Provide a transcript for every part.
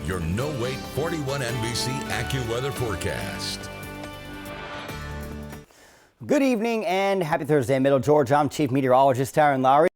your no-wait 41 NBC AccuWeather forecast. Good evening and happy Thursday, Middle Georgia. I'm Chief Meteorologist Taryn Lowry.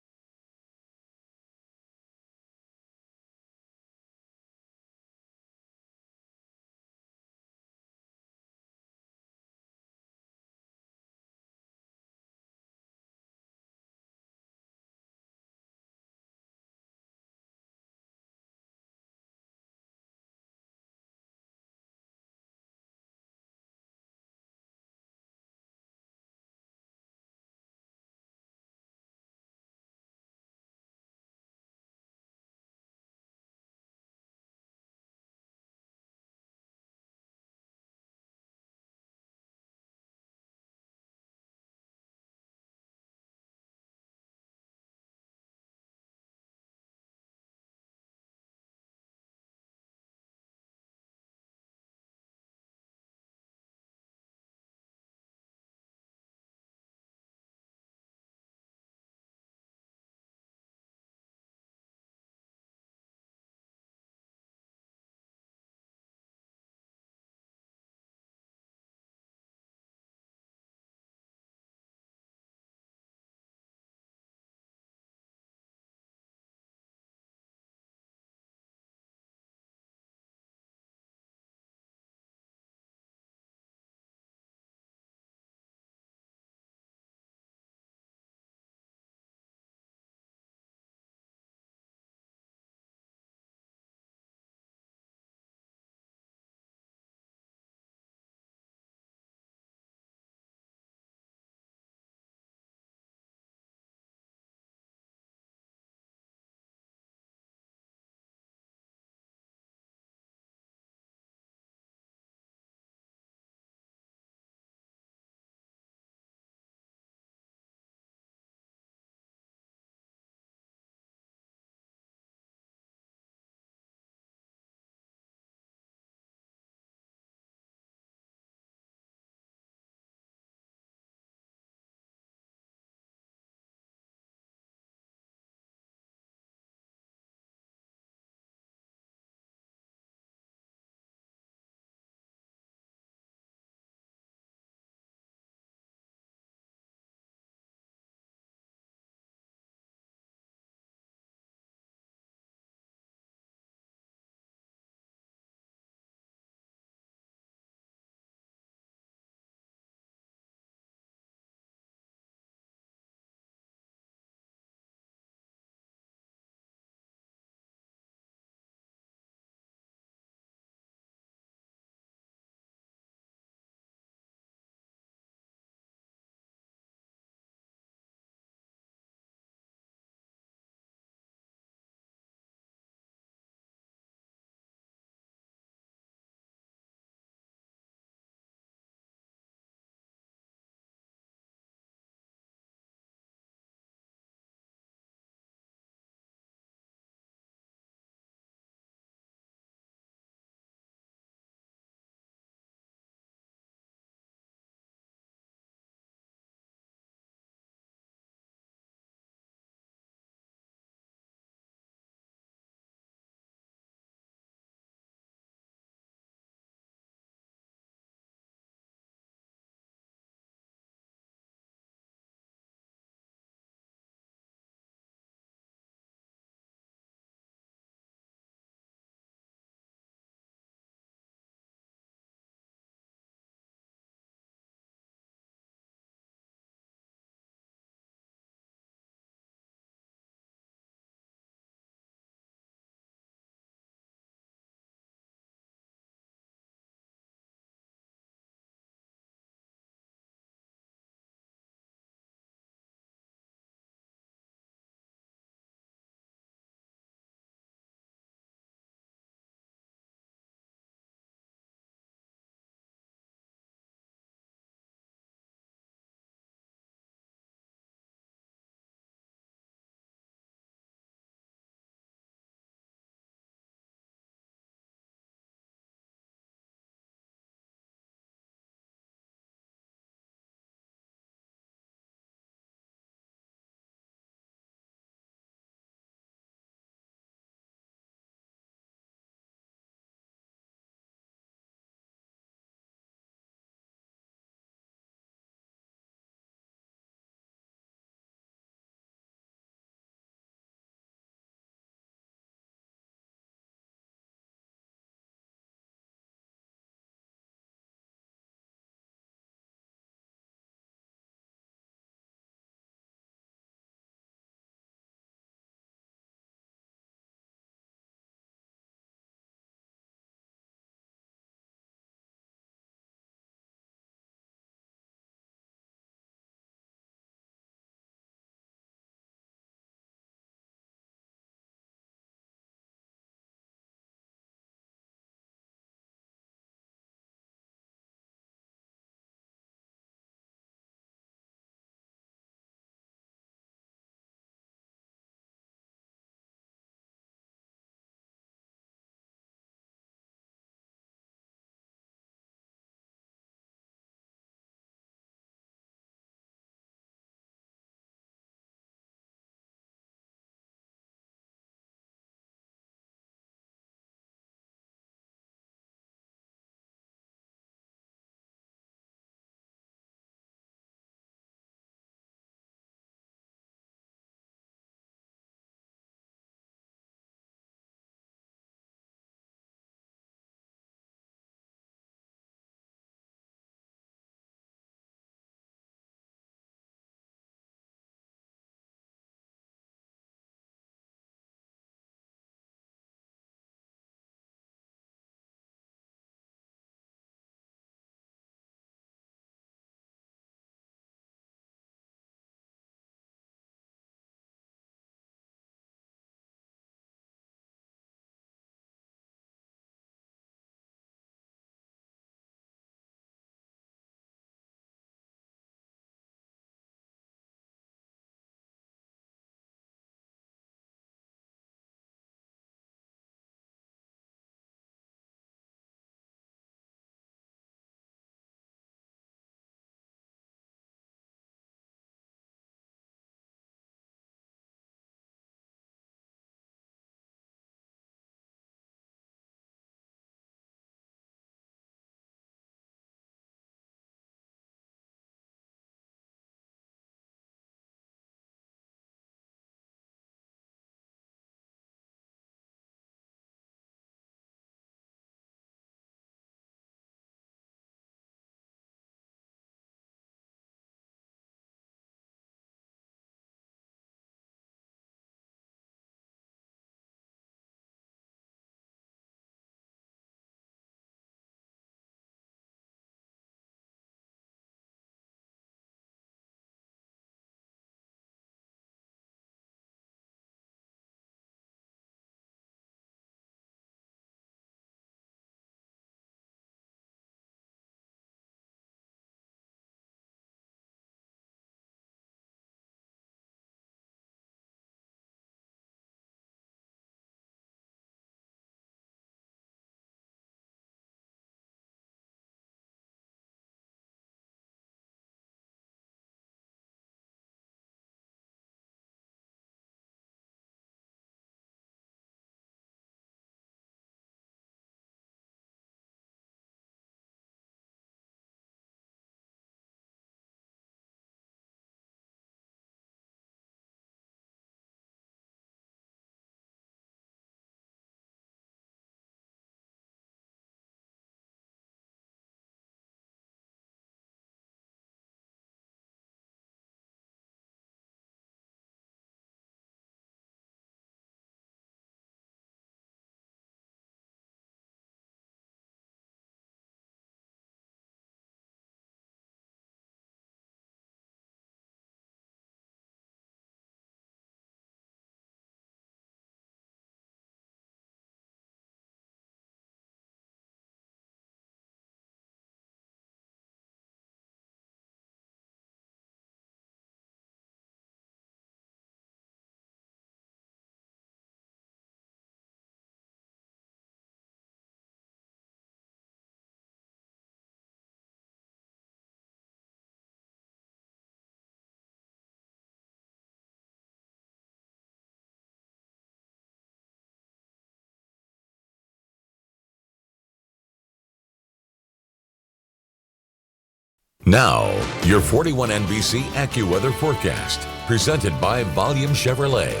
Now, your 41 NBC AccuWeather forecast, presented by Volume Chevrolet.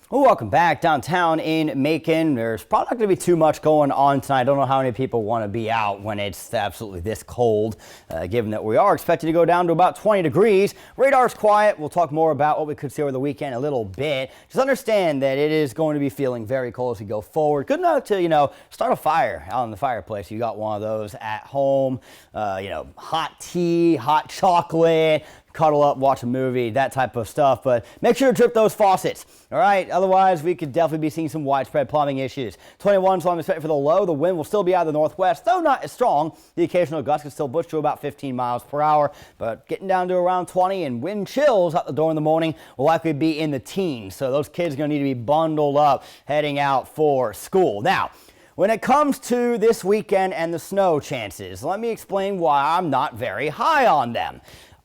Well, welcome back downtown in Macon. There's probably not going to be too much going on tonight. I don't know how many people want to be out when it's absolutely this cold, given that we are expected to go down to about 20 degrees. Radar's quiet. We'll talk more about what we could see over the weekend a little bit. Just understand that it is going to be feeling very cold as we go forward. Good enough to, start a fire out in the fireplace. You got one of those at home, hot tea, hot chocolate, cuddle up, watch a movie, that type of stuff, but make sure to trip those faucets, all right? Otherwise, we could definitely be seeing some widespread plumbing issues. 21 is what I'm expecting for the low. The wind will still be out of the northwest, though not as strong. The occasional gust can still push to about 15 miles per hour, but getting down to around 20, and wind chills out the door in the morning will likely be in the teens, so those kids are going to need to be bundled up heading out for school. Now, when it comes to this weekend and the snow chances, let me explain why I'm not very high on them.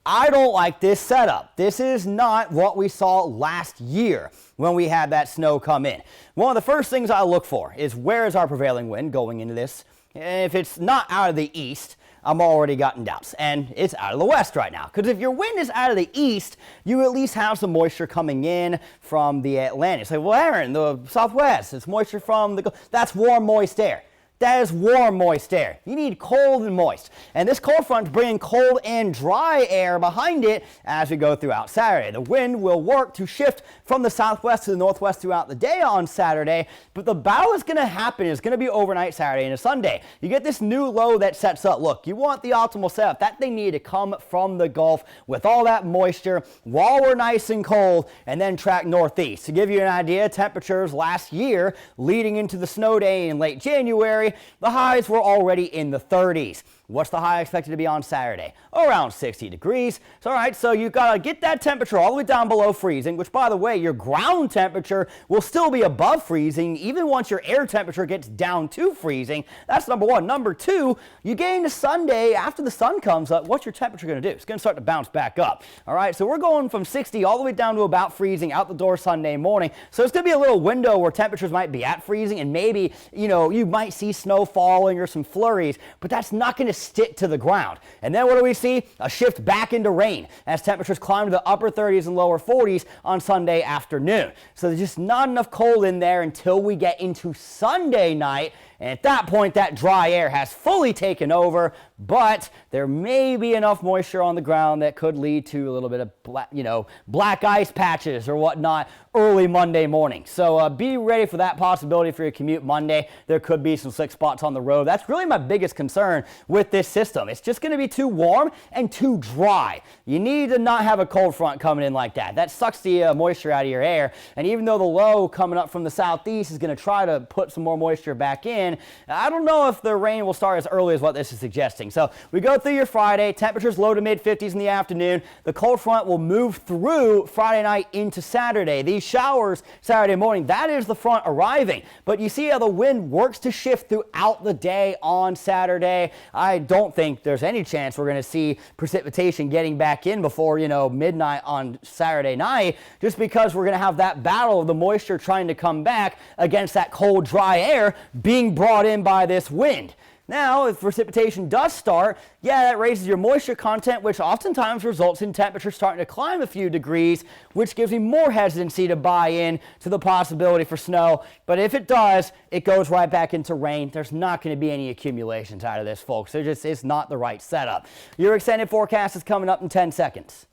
I don't like this setup. This is not what we saw last year when we had that snow come in. One of the first things I look for is where is our prevailing wind going into this. And if it's not out of the east, I'm already gotten doubts. And it's out of the west right now. Because if your wind is out of the east, you at least have some moisture coming in from the Atlantic. Say, well, Aaron, the southwest, it's moisture from the, that's warm, moist air. That is warm, moist air. You need cold and moist. And this cold front is bringing cold and dry air behind it as we go throughout Saturday. The wind will work to shift from the southwest to the northwest throughout the day on Saturday, but the battle is going to happen. It's going to be overnight Saturday into Sunday. You get this new low that sets up. Look, you want the optimal setup. That thing needed to come from the Gulf with all that moisture while we're nice and cold and then track northeast. To give you an idea, temperatures last year leading into the snow day in late January, the highs were already in the 30s. What's the high expected to be on Saturday? Around 60 degrees. So, all right, so you've got to get that temperature all the way down below freezing, which, by the way, your ground temperature will still be above freezing even once your air temperature gets down to freezing. That's number one. Number two, you get into Sunday, after the sun comes up, what's your temperature going to do? It's going to start to bounce back up. All right, so we're going from 60 all the way down to about freezing out the door Sunday morning. So it's going to be a little window where temperatures might be at freezing, and maybe, you might see snow falling or some flurries, but that's not going to stick to the ground. And then what do we see? A shift back into rain as temperatures climb to the upper 30s and lower 40s on Sunday afternoon. So there's just not enough cold in there until we get into Sunday night. And at that point, that dry air has fully taken over, but there may be enough moisture on the ground that could lead to a little bit of black ice patches or whatnot early Monday morning. So be ready for that possibility for your commute Monday. There could be some slick spots on the road. That's really my biggest concern with this system. It's just going to be too warm and too dry. You need to not have a cold front coming in like that. That sucks the moisture out of your air. And even though the low coming up from the southeast is going to try to put some more moisture back in, I don't know if the rain will start as early as what this is suggesting. So we go through your Friday, temperatures low to mid 50s in the afternoon. The cold front will move through Friday night into Saturday. These showers Saturday morning, that is the front arriving. But you see how the wind works to shift throughout the day on Saturday. I don't think there's any chance we're going to see precipitation getting back in before, midnight on Saturday night, just because we're going to have that battle of the moisture trying to come back against that cold, dry air being brought in by this wind. Now, if precipitation does start, that raises your moisture content, which oftentimes results in temperatures starting to climb a few degrees, which gives me more hesitancy to buy in to the possibility for snow. But if it does, it goes right back into rain. There's not going to be any accumulations out of this, folks. It's not the right setup. Your extended forecast is coming up in 10 seconds.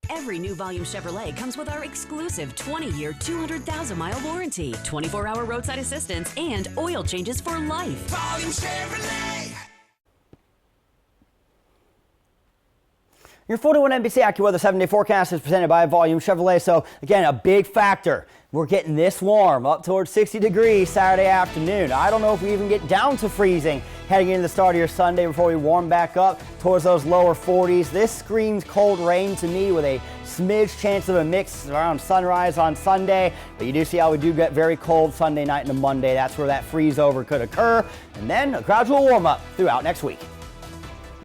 Every new Volume Chevrolet comes with our exclusive 20-year, 200,000-mile warranty, 24-hour roadside assistance, and oil changes for life. Volume Chevrolet. Your 41 NBC AccuWeather 7-day forecast is presented by Volume Chevrolet. So again, a big factor. We're getting this warm, up towards 60 degrees Saturday afternoon. I don't know if we even get down to freezing heading into the start of your Sunday before we warm back up towards those lower 40s. This screams cold rain to me with a smidge chance of a mix around sunrise on Sunday. But you do see how we do get very cold Sunday night into Monday. That's where that freeze over could occur. And then a gradual warm up throughout next week.